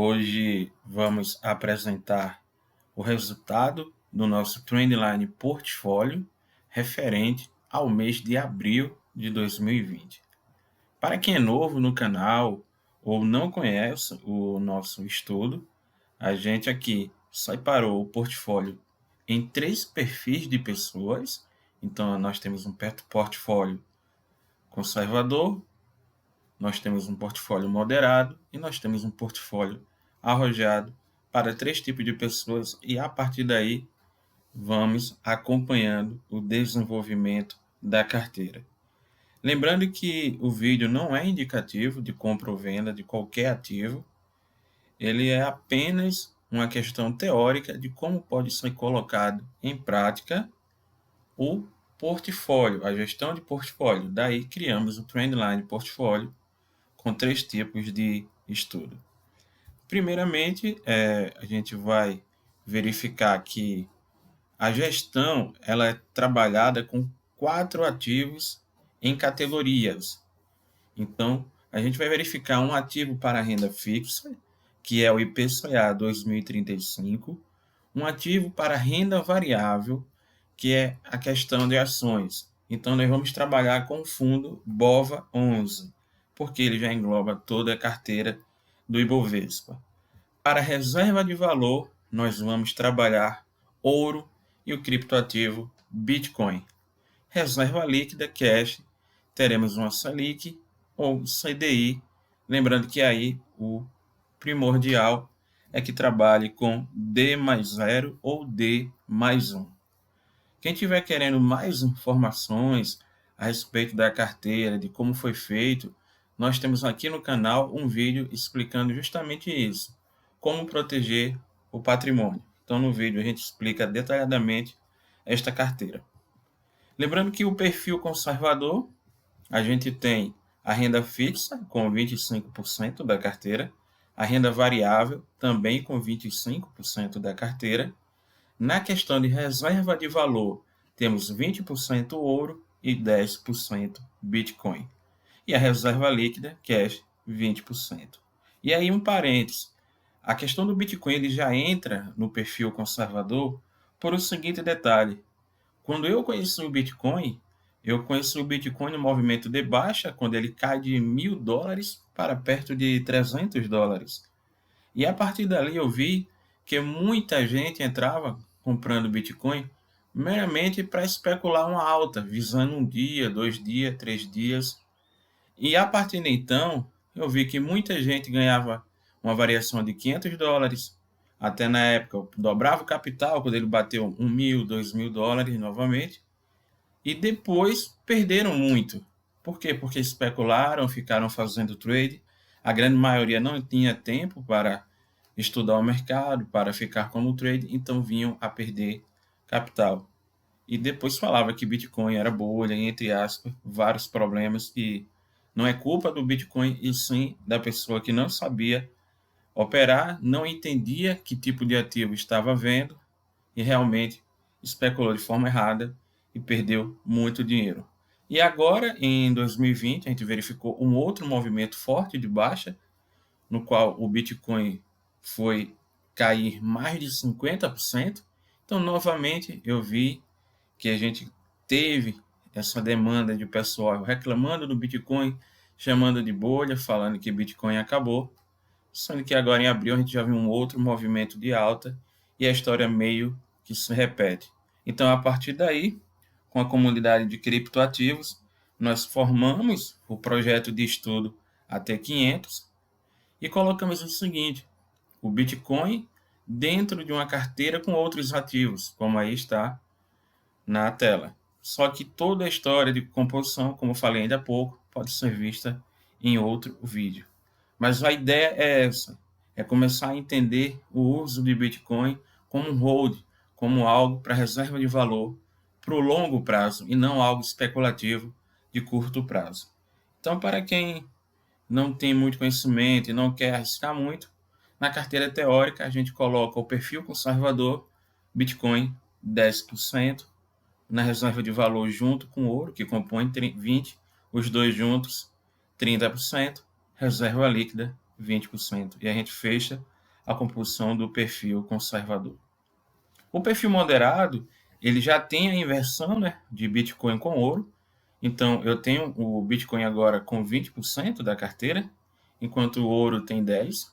Hoje vamos apresentar o resultado do nosso Trendline Portfólio referente ao mês de abril de 2020. Para quem é novo no canal ou não conhece o nosso estudo, a gente aqui separou o portfólio em 3 perfis de pessoas. Então, nós temos um portfólio conservador, nós temos um portfólio moderado e nós temos um portfólio arrojado para 3 tipos de pessoas, e a partir daí vamos acompanhando o desenvolvimento da carteira. Lembrando que o vídeo não é indicativo de compra ou venda de qualquer ativo, ele é apenas uma questão teórica de como pode ser colocado em prática o portfólio, a gestão de portfólio. Daí criamos o Trendline Portfólio com 3 tipos de estudo. Primeiramente, a gente vai verificar que a gestão ela é trabalhada com 4 ativos em categorias. Então, a gente vai verificar um ativo para renda fixa, que é o IPCA 2035, um ativo para renda variável, que é a questão de ações. Então, nós vamos trabalhar com o fundo BOVA11, porque ele já engloba toda a carteira do Ibovespa. Para reserva de valor, nós vamos trabalhar ouro e o criptoativo Bitcoin. Reserva líquida, cash, teremos uma Selic ou CDI, lembrando que aí o primordial é que trabalhe com D+0 ou D+1. Quem tiver querendo mais informações a respeito da carteira, de como foi feito, nós temos aqui no canal um vídeo explicando justamente isso, como proteger o patrimônio. Então, no vídeo a gente explica detalhadamente esta carteira. Lembrando que o perfil conservador, a gente tem a renda fixa com 25% da carteira, a renda variável também com 25% da carteira. Na questão de reserva de valor, temos 20% ouro e 10% Bitcoin. E a reserva líquida, cash, 20%. E aí um parênteses, a questão do Bitcoin ele já entra no perfil conservador por o seguinte detalhe. Quando eu conheci o Bitcoin no movimento de baixa, quando ele cai de $1.000 para perto de $300. E a partir dali eu vi que muita gente entrava comprando Bitcoin meramente para especular uma alta, visando um dia, 2 dias, 3 dias. E a partir de então, eu vi que muita gente ganhava uma variação de $500, até na época dobrava o capital quando ele bateu $1.000, $2.000 novamente, e depois perderam muito. Por quê? Porque especularam, ficaram fazendo trade, a grande maioria não tinha tempo para estudar o mercado, para ficar como trade, então vinham a perder capital. E depois falava que Bitcoin era bolha, entre aspas, vários problemas que não é culpa do Bitcoin, e sim da pessoa que não sabia operar, não entendia que tipo de ativo estava vendo e realmente especulou de forma errada e perdeu muito dinheiro. E agora, em 2020, a gente verificou um outro movimento forte de baixa, no qual o Bitcoin foi cair mais de 50%. Então, novamente, eu vi que a gente teve essa demanda de pessoal reclamando do Bitcoin, chamando de bolha, falando que Bitcoin acabou, sendo que agora em abril a gente já viu um outro movimento de alta e a história meio que se repete. Então, a partir daí, com a comunidade de criptoativos, nós formamos o projeto de estudo AT500 e colocamos o seguinte: o Bitcoin dentro de uma carteira com outros ativos, como aí está na tela. Só que toda a história de composição, como eu falei ainda há pouco, pode ser vista em outro vídeo. Mas a ideia é essa, é começar a entender o uso de Bitcoin como um hold, como algo para reserva de valor para o longo prazo e não algo especulativo de curto prazo. Então, para quem não tem muito conhecimento e não quer arriscar muito, na carteira teórica a gente coloca o perfil conservador, Bitcoin 10%, na reserva de valor junto com ouro, que compõe 20%, os dois juntos 30%, reserva líquida 20%. E a gente fecha a composição do perfil conservador. O perfil moderado, ele já tem a inversão, né, de Bitcoin com ouro. Então, eu tenho o Bitcoin agora com 20% da carteira, enquanto o ouro tem 10%,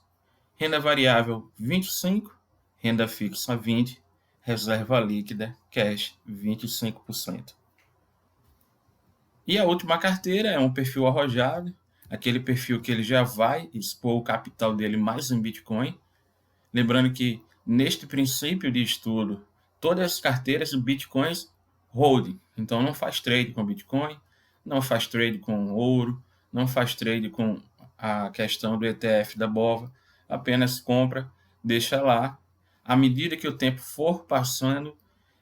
renda variável 25%, renda fixa 20%, reserva líquida, cash 25%. E a última carteira é um perfil arrojado, aquele perfil que ele já vai expor o capital dele mais em Bitcoin. Lembrando que, neste princípio de estudo, todas as carteiras de Bitcoins holding. Então, não faz trade com Bitcoin, não faz trade com ouro, não faz trade com a questão do ETF da BOVA, apenas compra, deixa lá. À medida que o tempo for passando,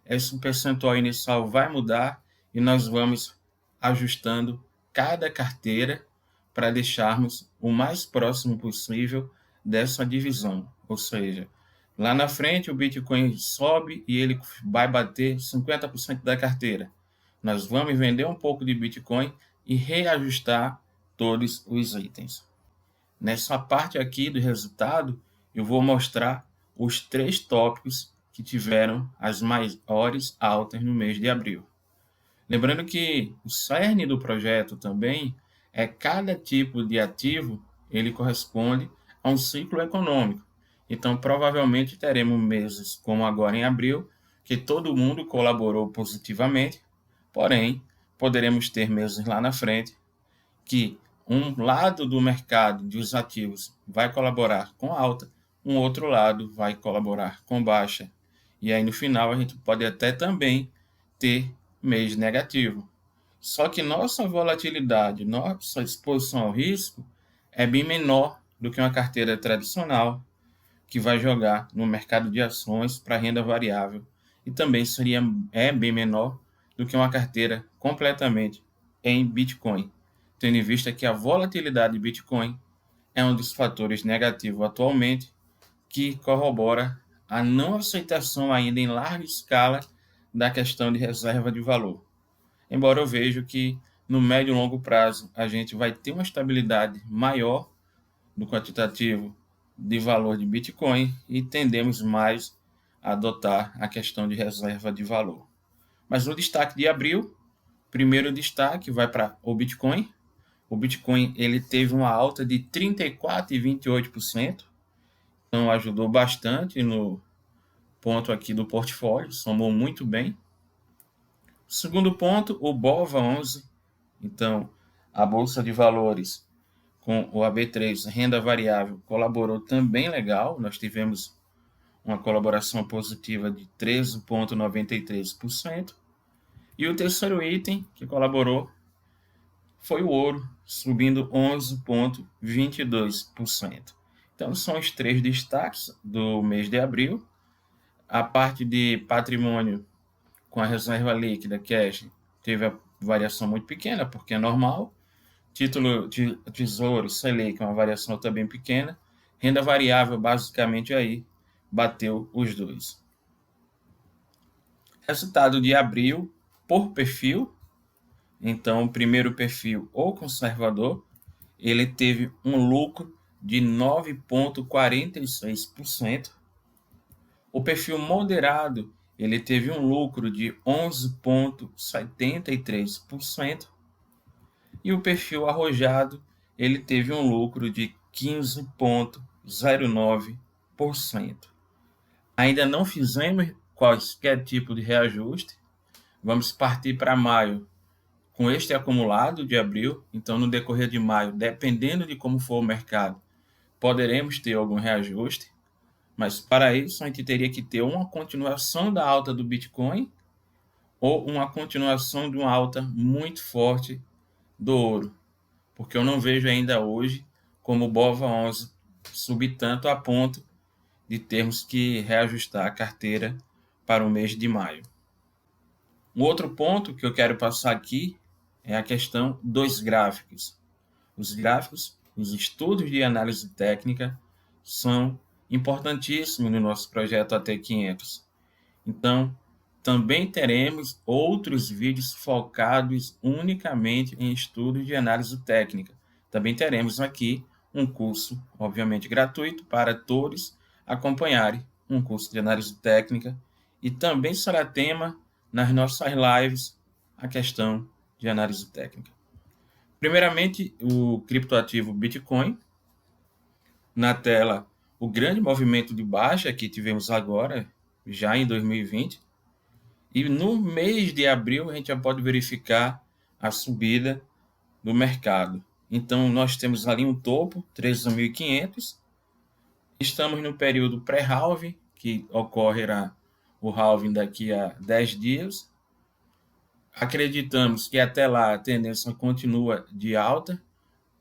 esse percentual inicial vai mudar e nós vamos ajustando cada carteira para deixarmos o mais próximo possível dessa divisão. Ou seja, lá na frente o Bitcoin sobe e ele vai bater 50% da carteira. Nós vamos vender um pouco de Bitcoin e reajustar todos os itens. Nessa parte aqui do resultado, eu vou mostrar os 3 tópicos que tiveram as maiores altas no mês de abril. Lembrando que o cerne do projeto também é cada tipo de ativo, ele corresponde a um ciclo econômico. Então, provavelmente teremos meses, como agora em abril, que todo mundo colaborou positivamente, porém, poderemos ter meses lá na frente que um lado do mercado dos ativos vai colaborar com alta, um outro lado vai colaborar com baixa. E aí, no final, a gente pode até também ter mês negativo. Só que nossa volatilidade, nossa exposição ao risco é bem menor do que uma carteira tradicional que vai jogar no mercado de ações para renda variável e também é bem menor do que uma carteira completamente em Bitcoin, tendo em vista que a volatilidade de Bitcoin é um dos fatores negativos atualmente que corrobora a não aceitação ainda em larga escala da questão de reserva de valor. Embora eu veja que no médio e longo prazo a gente vai ter uma estabilidade maior do quantitativo de valor de Bitcoin e tendemos mais a adotar a questão de reserva de valor. Mas no destaque de abril, primeiro destaque vai para o Bitcoin. O Bitcoin ele teve uma alta de 34,28%, então ajudou bastante no ponto aqui do portfólio, somou muito bem. Segundo ponto, o BOVA11, então a Bolsa de Valores com o AB3 renda variável colaborou também legal, nós tivemos uma colaboração positiva de 13,93%. E o terceiro item que colaborou foi o ouro, subindo 11,22%. Então, são os 3 destaques do mês de abril. A parte de patrimônio com a reserva líquida, cash, teve a variação muito pequena, porque é normal. Título de tesouro, Selic, uma variação também pequena. Renda variável, basicamente, aí bateu os dois. Resultado de abril por perfil. Então, o primeiro perfil, o conservador, ele teve um lucro de 9,46%. O perfil moderado, ele teve um lucro de 11,73%. E o perfil arrojado, ele teve um lucro de 15,09%. Ainda não fizemos qualquer tipo de reajuste. Vamos partir para maio com este acumulado de abril. Então, no decorrer de maio, dependendo de como for o mercado, poderemos ter algum reajuste. Mas para isso, a gente teria que ter uma continuação da alta do Bitcoin ou uma continuação de uma alta muito forte do ouro, porque eu não vejo ainda hoje como o BOVA11 subir tanto a ponto de termos que reajustar a carteira para o mês de maio. Um outro ponto que eu quero passar aqui é a questão dos gráficos. Os gráficos, os estudos de análise técnica são importantíssimos no nosso projeto AT500. Então, também teremos outros vídeos focados unicamente em estudos de análise técnica. Também teremos aqui um curso, obviamente gratuito, para todos, acompanharem um curso de análise técnica e também será tema nas nossas lives a questão de análise técnica. Primeiramente, o criptoativo Bitcoin. Na tela, o grande movimento de baixa que tivemos agora, já em 2020. E no mês de abril, a gente já pode verificar a subida do mercado. Então, nós temos ali um topo, 13.500. Estamos no período pré-halving, que ocorrerá o halving daqui a 10 dias. Acreditamos que até lá a tendência continua de alta,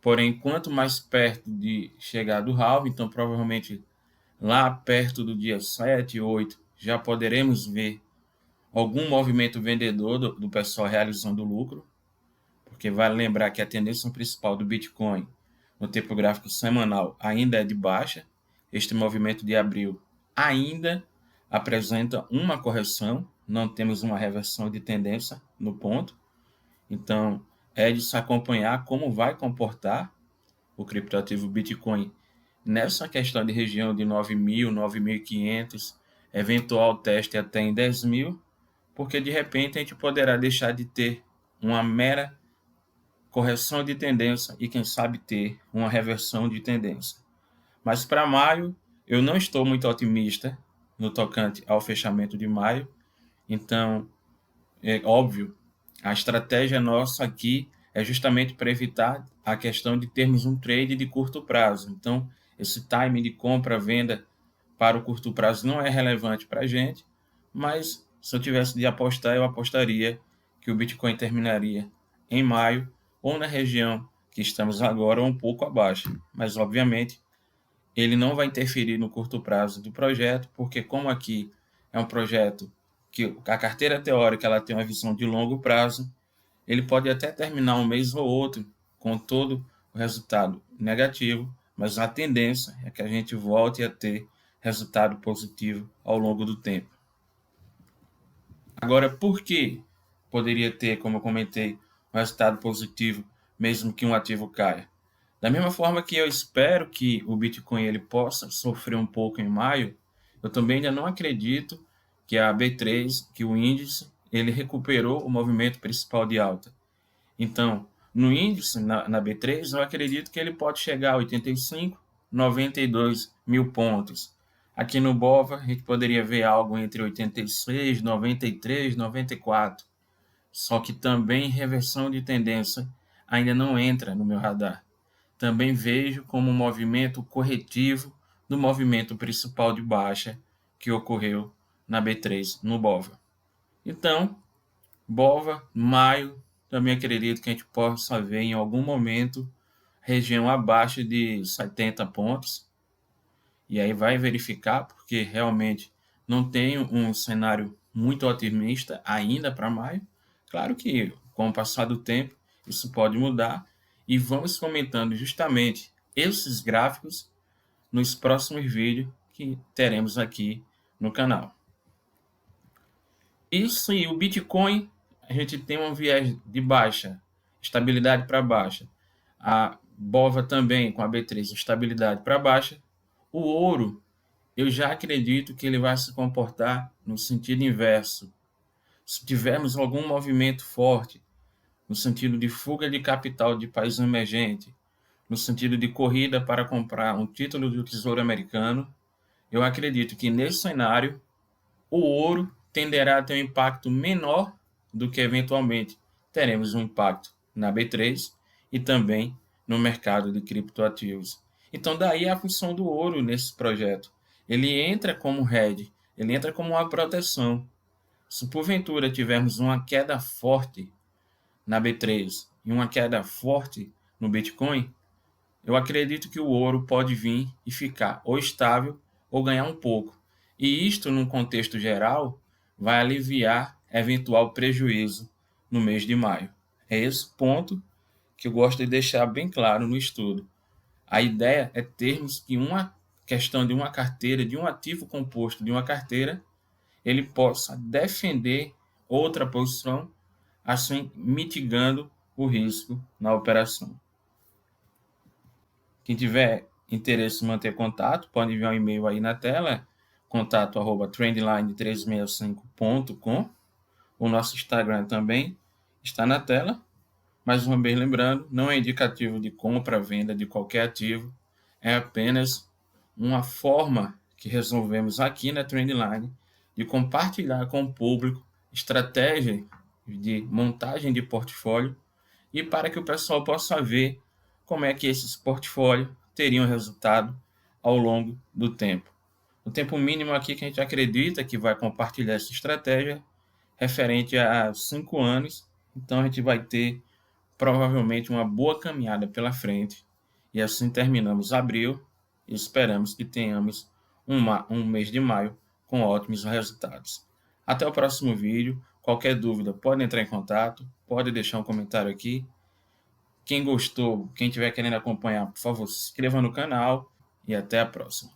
porém, quanto mais perto de chegar do halving, então provavelmente lá perto do dia 7, 8, já poderemos ver algum movimento vendedor do pessoal realizando lucro, porque vale lembrar que a tendência principal do Bitcoin no tempo gráfico semanal ainda é de baixa. Este movimento de abril ainda apresenta uma correção, não temos uma reversão de tendência no ponto. Então, é de se acompanhar como vai comportar o criptoativo Bitcoin nessa questão de região de 9.000, 9.500, eventual teste até em 10.000, porque de repente a gente poderá deixar de ter uma mera correção de tendência e quem sabe ter uma reversão de tendência. Mas para maio, eu não estou muito otimista no tocante ao fechamento de maio, então, é óbvio, a estratégia nossa aqui é justamente para evitar a questão de termos um trade de curto prazo. Então, esse time de compra-venda para o curto prazo não é relevante para a gente, mas se eu tivesse de apostar, eu apostaria que o Bitcoin terminaria em maio ou na região que estamos agora ou um pouco abaixo. Mas, obviamente, ele não vai interferir no curto prazo do projeto, porque como aqui é um projeto que a carteira teórica ela tem uma visão de longo prazo, ele pode até terminar um mês ou outro com todo o resultado negativo, mas a tendência é que a gente volte a ter resultado positivo ao longo do tempo. Agora, por que poderia ter, como eu comentei, um resultado positivo mesmo que um ativo caia? Da mesma forma que eu espero que o Bitcoin ele possa sofrer um pouco em maio, eu também ainda não acredito que a B3, que o índice, ele recuperou o movimento principal de alta. Então, no índice, na B3, eu acredito que ele pode chegar a 85, 92 mil pontos. Aqui no BOVA, a gente poderia ver algo entre 86, 93, 94. Só que também reversão de tendência ainda não entra no meu radar. Também vejo como um movimento corretivo do movimento principal de baixa que ocorreu na B3 no BOVA. Então, BOVA, maio, também acredito que a gente possa ver em algum momento região abaixo de 70 pontos. E aí vai verificar, porque realmente não tenho um cenário muito otimista ainda para maio. Claro que com o passar do tempo isso pode mudar e vamos comentando justamente esses gráficos nos próximos vídeos que teremos aqui no canal. Isso e o Bitcoin, a gente tem um viés de baixa, estabilidade para baixa. A BOVA também com a B3, estabilidade para baixa. O ouro, eu já acredito que ele vai se comportar no sentido inverso. Se tivermos algum movimento forte, no sentido de fuga de capital de país emergente, no sentido de corrida para comprar um título do Tesouro Americano, eu acredito que nesse cenário o ouro tenderá a ter um impacto menor do que eventualmente teremos um impacto na B3 e também no mercado de criptoativos. Então daí a função do ouro nesse projeto. Ele entra como hedge, ele entra como uma proteção. Se porventura tivermos uma queda forte na B3 e uma queda forte no Bitcoin, eu acredito que o ouro pode vir e ficar ou estável ou ganhar um pouco. E isto, num contexto geral, vai aliviar eventual prejuízo no mês de maio. É esse ponto que eu gosto de deixar bem claro no estudo. A ideia é termos que uma questão de uma carteira, de um ativo composto de uma carteira, ele possa defender outra posição, assim mitigando o risco na operação. Quem tiver interesse em manter contato, pode enviar um e-mail aí na tela, contato@trendline365.com. O nosso Instagram também está na tela. Mais uma vez lembrando, não é indicativo de compra, venda de qualquer ativo, é apenas uma forma que resolvemos aqui na Trendline de compartilhar com o público estratégia de montagem de portfólio e para que o pessoal possa ver como é que esses portfólios teriam resultado ao longo do tempo. O tempo mínimo aqui que a gente acredita que vai compartilhar essa estratégia referente a 5 anos, então a gente vai ter provavelmente uma boa caminhada pela frente e assim terminamos abril e esperamos que tenhamos um mês de maio com ótimos resultados. Até o próximo vídeo. Qualquer dúvida pode entrar em contato, pode deixar um comentário aqui. Quem gostou, quem estiver querendo acompanhar, por favor, se inscreva no canal e até a próxima.